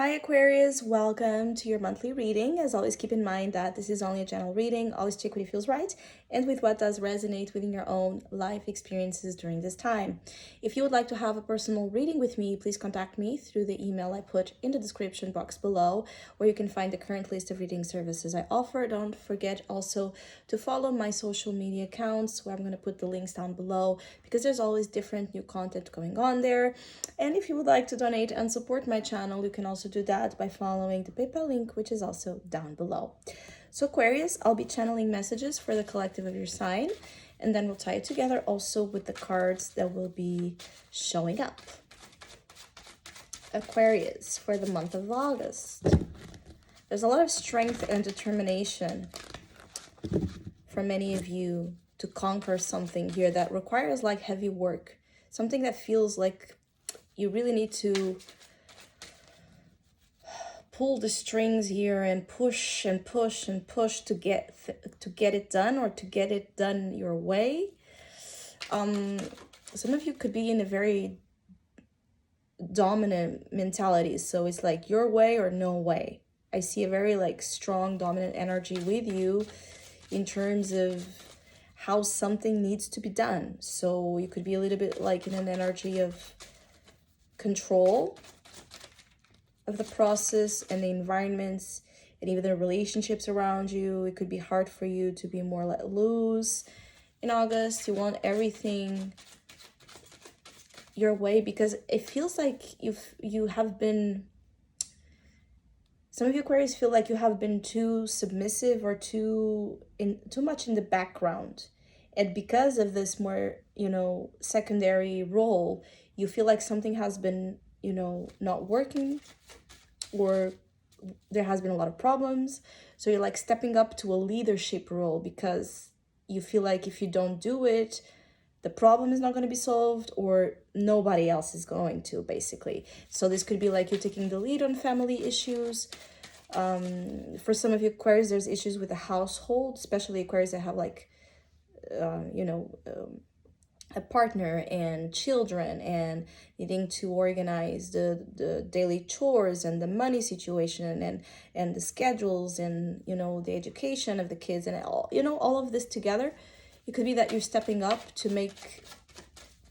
Hi Aquarius, welcome to your monthly reading. As always, keep in mind that this is only a general reading. Always check what feels right and with what does resonate within your own life experiences during this time. If you would like to have a personal reading with me, please contact me through the email I put in the description box below, where you can find the current list of reading services I offer. Don't forget also to follow my social media accounts, where I'm going to put the links down below, because there's always different new content going on there. And if you would like to donate and support my channel, you can also do that by following the PayPal link, which is also down below. So Aquarius, I'll be channeling messages for the collective of your sign, and then we'll tie it together also with the cards that will be showing up. Aquarius, for the month of August. There's a lot of strength and determination for many of you to conquer something here that requires like heavy work. Something that feels like you really need to pull the strings here and push and push and push to get it done, or to get it done your way. Some of you could be in a very dominant mentality, so it's like your way or no way. I see a very like strong dominant energy with you in terms of how something needs to be done. So you could be a little bit like in an energy of control of the process and the environments and even the relationships around you. It could be hard for you to be more let loose in August. You want everything your way because it feels like you have been, some of you Aquarius feel like you have been too submissive or too much in the background, and because of this more secondary role, you feel like something has been not working, or there has been a lot of problems. So you're like stepping up to a leadership role because you feel like if you don't do it, the problem is not going to be solved, or nobody else is going to, basically. So this could be like you're taking the lead on family issues. For some of you Aquarius, there's issues with the household, especially Aquarius that have like a partner and children, and needing to organize the daily chores and the money situation and the schedules and the education of the kids and all of this together. It could be that you're stepping up to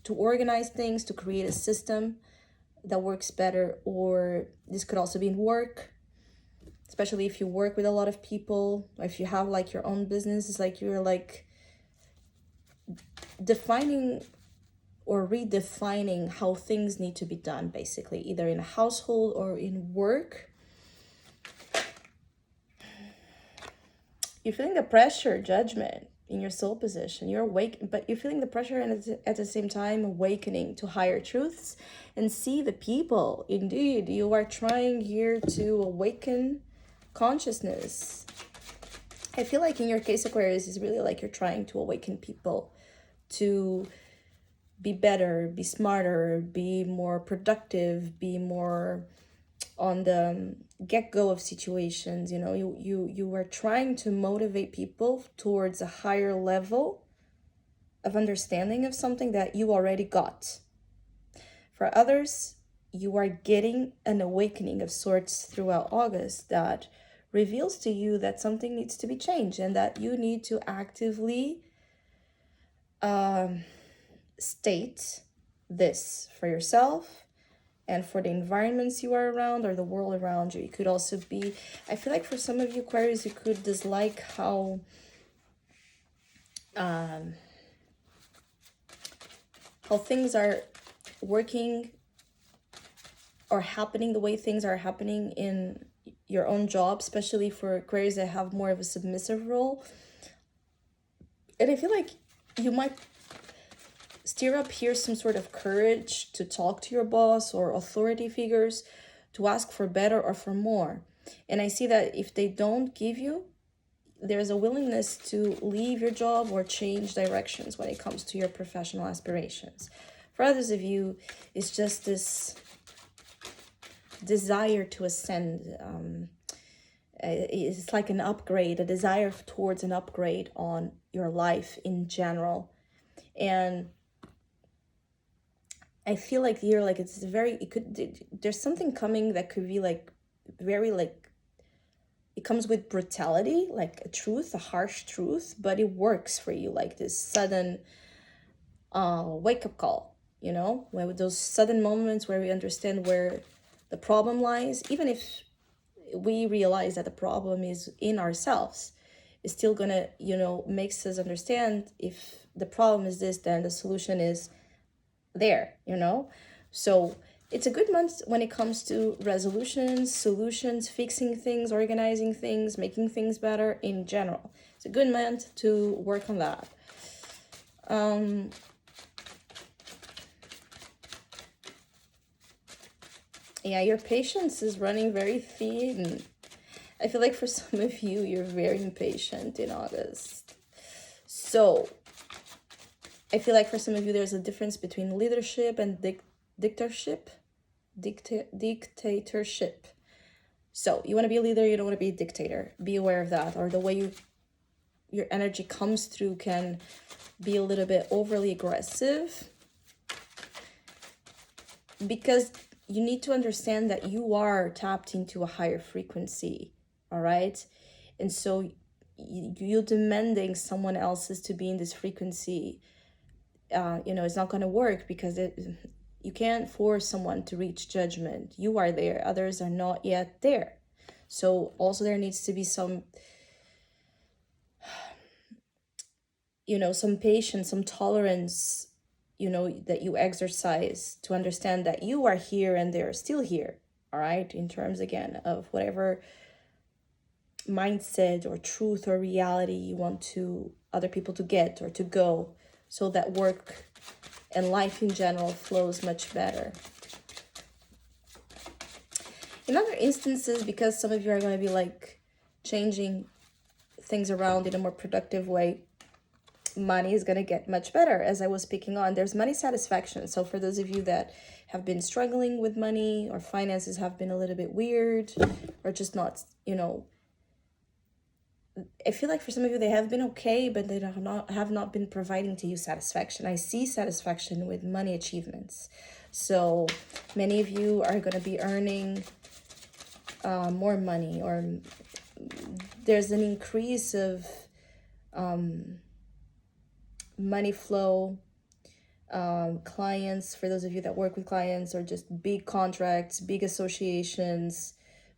organize things, to create a system that works better. Or this could also be in work, especially if you work with a lot of people, or if you have like your own business. It's like you're like defining or redefining how things need to be done, basically, either in a household or in work. You're feeling the pressure, judgment in your soul position. You're awake, but you're feeling the pressure and at the same time awakening to higher truths and see the people. Indeed, you are trying here to awaken consciousness. I feel like in your case, Aquarius, is really like you're trying to awaken people to be better, be smarter, be more productive, be more on the get-go of situations. You are trying to motivate people towards a higher level of understanding of something that you already got. For others, you are getting an awakening of sorts throughout August that reveals to you that something needs to be changed and that you need to actively state this for yourself and for the environments you are around or the world around you. It could also be, I feel like for some of you Aquarius, you could dislike how things are working or happening, the way things are happening in your own job, especially for Aquarius that have more of a submissive role. And I feel like you might stir up here some sort of courage to talk to your boss or authority figures to ask for better or for more. And I see that if they don't give you, there's a willingness to leave your job or change directions when it comes to your professional aspirations. For others of you, it's just this desire to ascend. It's like an upgrade, a desire towards an upgrade on your life in general. And I feel like you're like, there's something coming that could be like very like, it comes with brutality, like a truth, a harsh truth, but it works for you, like this sudden wake-up call, you know, where with those sudden moments where we understand where the problem lies. Even if we realize that the problem is in ourselves, it's still gonna, you know, makes us understand if the problem is this, then the solution is there, you know. So it's a good month when it comes to resolutions, solutions, fixing things, organizing things, making things better in general. It's a good month to work on that. Yeah, your patience is running very thin. I feel like for some of you, you're very impatient in August. So I feel like for some of you, there's a difference between leadership and dictatorship. Dictatorship. So you want to be a leader, you don't want to be a dictator. Be aware of that. Or the way your energy comes through can be a little bit overly aggressive, because you need to understand that you are tapped into a higher frequency, all right? And so you're demanding someone else's to be in this frequency. You know, it's not going to work, because you can't force someone to reach judgment. You are there, others are not yet there. So also there needs to be some, you know, some patience, some tolerance, you know, that you exercise to understand that you are here and they're still here, all right? In terms, again, of whatever mindset or truth or reality you want to other people to get or to go, so that work and life in general flows much better. In other instances, because some of you are going to be like changing things around in a more productive way, money is going to get much better. As I was speaking on, there's money satisfaction. So for those of you that have been struggling with money, or finances have been a little bit weird, or just not, you know, I feel like for some of you, they have been okay, but they have not been providing to you satisfaction. I see satisfaction with money achievements. So many of you are going to be earning more money, or there's an increase of money flow, clients, for those of you that work with clients, or just big contracts, big associations,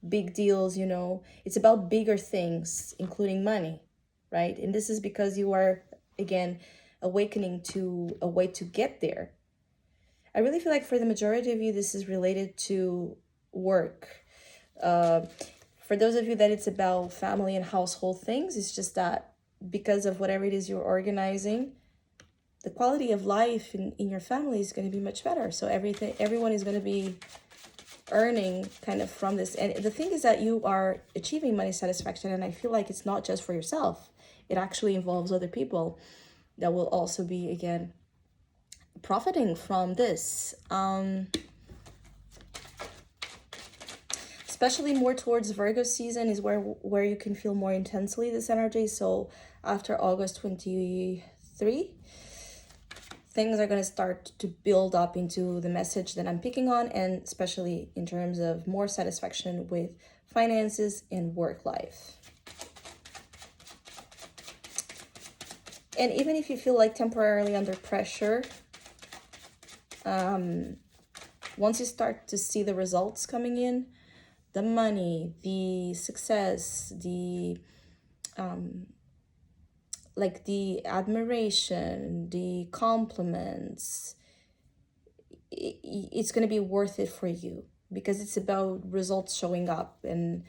big deals, you know, it's about bigger things, including money, right? And this is because you are, again, awakening to a way to get there. I really feel like for the majority of you, this is related to work. For those of you that it's about family and household things, it's just that because of whatever it is you're organizing, the quality of life in your family is going to be much better. So everyone is going to be earning kind of from this. And the thing is that you are achieving money satisfaction, and I feel like it's not just for yourself. It actually involves other people that will also be, again, profiting from this. Especially more towards Virgo season is where you can feel more intensely this energy. So after August 23, things are going to start to build up into the message that I'm picking on, and especially in terms of more satisfaction with finances and work life. And even if you feel like temporarily under pressure, once you start to see the results coming in, the money, the success, the like the admiration, the compliments, it's going to be worth it for you, because it's about results showing up, and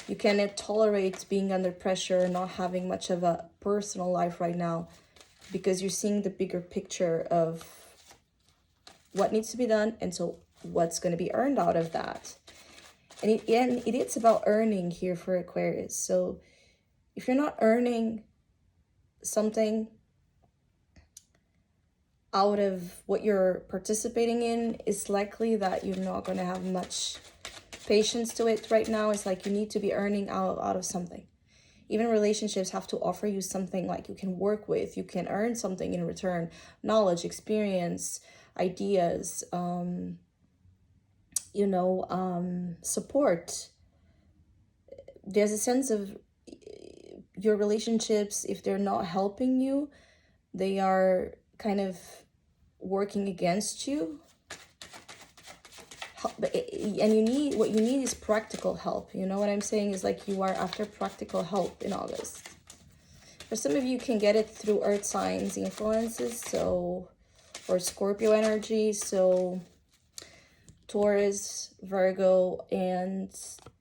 you cannot tolerate being under pressure, not having much of a personal life right now, because you're seeing the bigger picture of what needs to be done, and so what's going to be earned out of that. And it's about earning here for Aquarius. So if you're not earning something out of what you're participating in, it's likely that you're not going to have much patience to it right now. It's like you need to be earning out of something. Even relationships have to offer you something like you can work with. You can earn something in return: knowledge, experience, ideas, support. there's a sense of your relationships, if they're not helping you, they are kind of working against you. And what you need is practical help. You know what I'm saying? Is like you are after practical help in August. For some of you, can get it through earth signs influences, so, or Scorpio energy, so Taurus, Virgo, and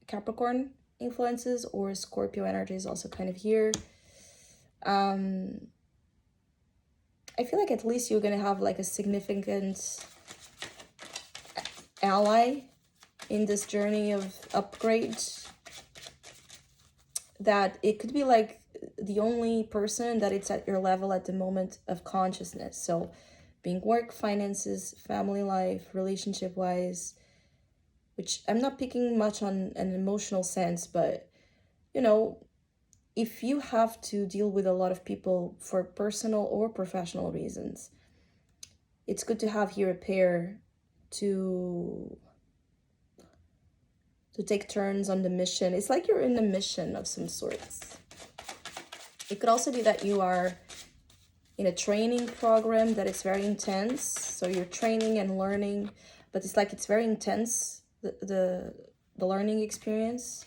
Capricorn influences, or Scorpio energy is also kind of here. I feel like at least you're gonna have like a significant ally in this journey of upgrade, that it could be like the only person that it's at your level at the moment of consciousness. So being work, finances, family life, relationship wise, which I'm not picking much on an emotional sense, but you know, if you have to deal with a lot of people for personal or professional reasons, it's good to have here a pair to take turns on the mission. It's like you're in a mission of some sorts. It could also be that you are in a training program that is very intense. So you're training and learning, but it's like it's very intense, the learning experience.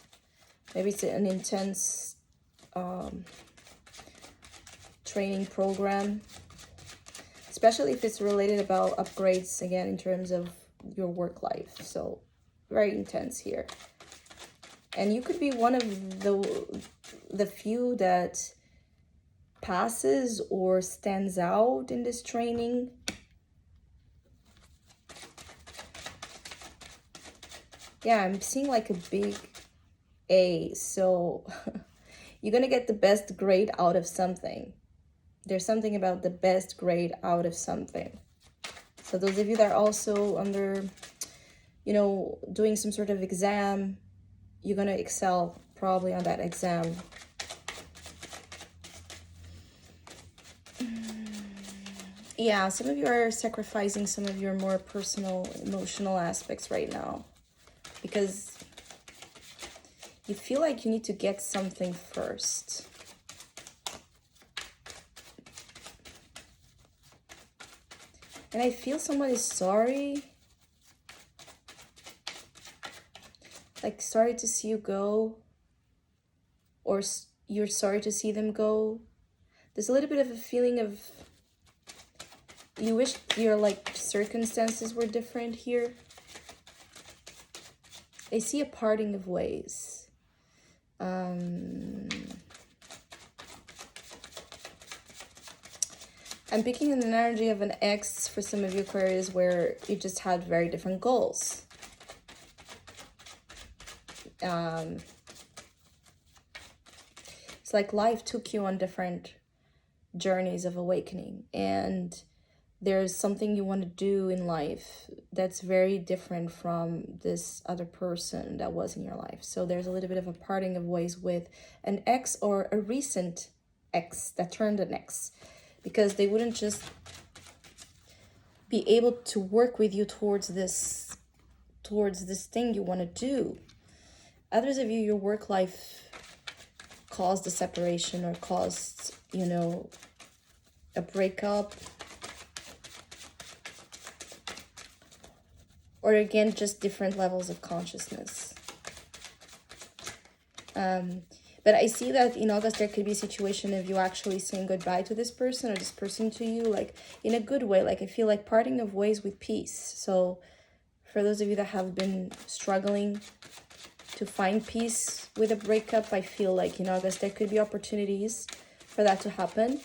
Maybe it's an intense training program, especially if it's related about upgrades, again, in terms of your work life. So very intense here. And you could be one of the few that passes or stands out in this training. Yeah, I'm seeing like a big A. So you're gonna get the best grade out of something. There's something about the best grade out of something. So those of you that are also under, you know, doing some sort of exam, you're gonna excel probably on that exam. Yeah, some of you are sacrificing some of your more personal, emotional aspects right now, because you feel like you need to get something first. And I feel someone is sorry. Like sorry to see you go, or you're sorry to see them go. There's a little bit of a feeling of you wish your like circumstances were different here. I see a parting of ways. I'm picking an energy of an ex for some of you Aquarius, where you just had very different goals. It's like life took you on different journeys of awakening, and there's something you want to do in life that's very different from this other person that was in your life. So there's a little bit of a parting of ways with an ex, or a recent ex that turned an ex, because they wouldn't just be able to work with you towards this thing you want to do. Others of you, your work life caused a separation, or caused, you know, a breakup, or again, just different levels of consciousness. But I see that in August, there could be a situation of you actually saying goodbye to this person, or this person to you, like in a good way. Like I feel like parting of ways with peace. So for those of you that have been struggling to find peace with a breakup, I feel like in August, there could be opportunities for that to happen,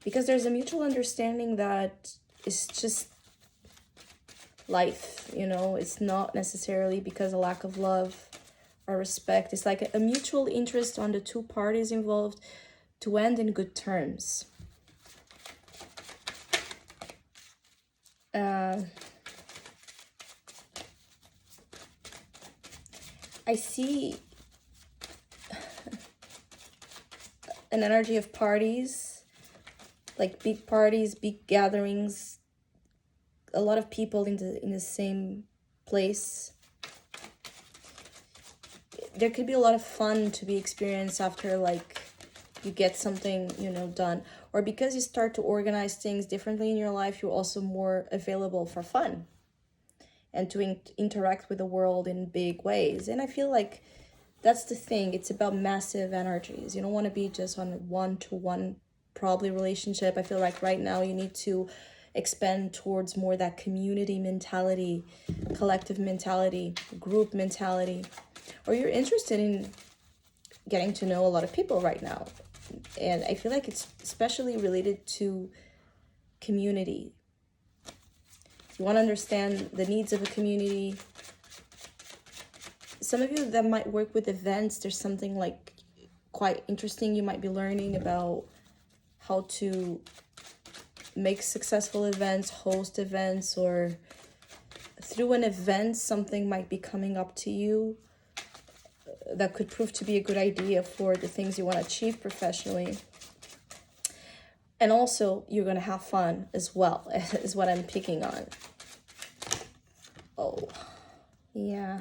because there's a mutual understanding that it's just life, you know. It's not necessarily because of lack of love or respect. It's like a mutual interest on the two parties involved to end in good terms. I see an energy of parties, like big parties, big gatherings, a lot of people in the same place. there could be a lot of fun to be experienced after like you get something, you know, done. Or because you start to organize things differently in your life, you're also more available for fun and to interact with the world in big ways. And I feel like that's the thing. It's about massive energies. You don't want to be just on a one-to-one probably relationship. I feel like right now you need to expand towards more that community mentality, collective mentality, group mentality. Or you're interested in getting to know a lot of people right now. And I feel like it's especially related to community. You want to understand the needs of a community. Some of you that might work with events, there's something like quite interesting you might be learning about how to make successful events, host events, or through an event, something might be coming up to you that could prove to be a good idea for the things you want to achieve professionally. And also, you're going to have fun as well, is what I'm picking on. Oh, yeah.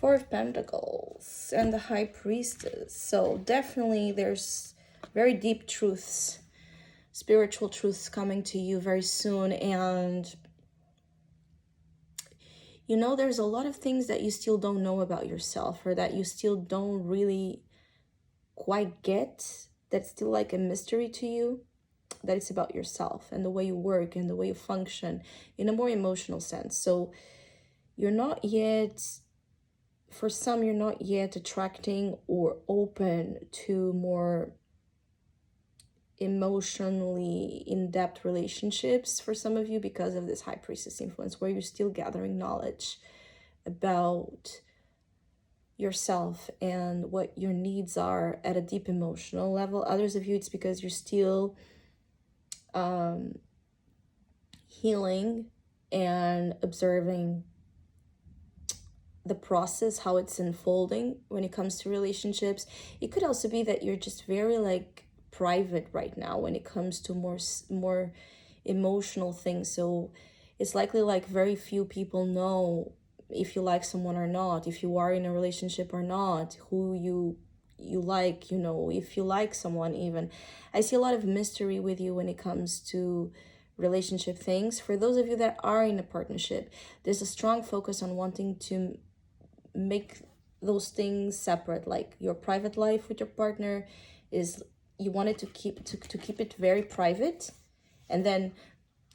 Four of Pentacles and the High Priestess. So definitely there's very deep truths, spiritual truths coming to you very soon. And you know, there's a lot of things that you still don't know about yourself, or that you still don't really quite get. That's still like a mystery to you, that it's about yourself and the way you work and the way you function in a more emotional sense. So you're not yet, for some, you're not yet attracting or open to more emotionally in-depth relationships for some of you because of this High Priestess influence, where you're still gathering knowledge about yourself and what your needs are at a deep emotional level. Others of you, it's because you're still healing and observing the process, how it's unfolding when it comes to relationships. It could also be that you're just very like private right now when it comes to more emotional things. So it's likely like very few people know if you like someone or not, if you are in a relationship or not, who you like, you know, if you like someone even. I see a lot of mystery with you when it comes to relationship things. For those of you that are in a partnership, there's a strong focus on wanting to make those things separate. Like your private life with your partner is, you wanted to keep it very private, and then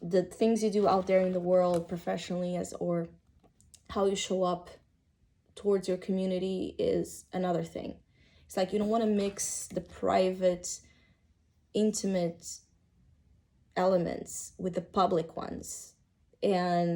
the things you do out there in the world professionally, as or how you show up towards your community, is another thing. It's like you don't want to mix the private, intimate elements with the public ones. And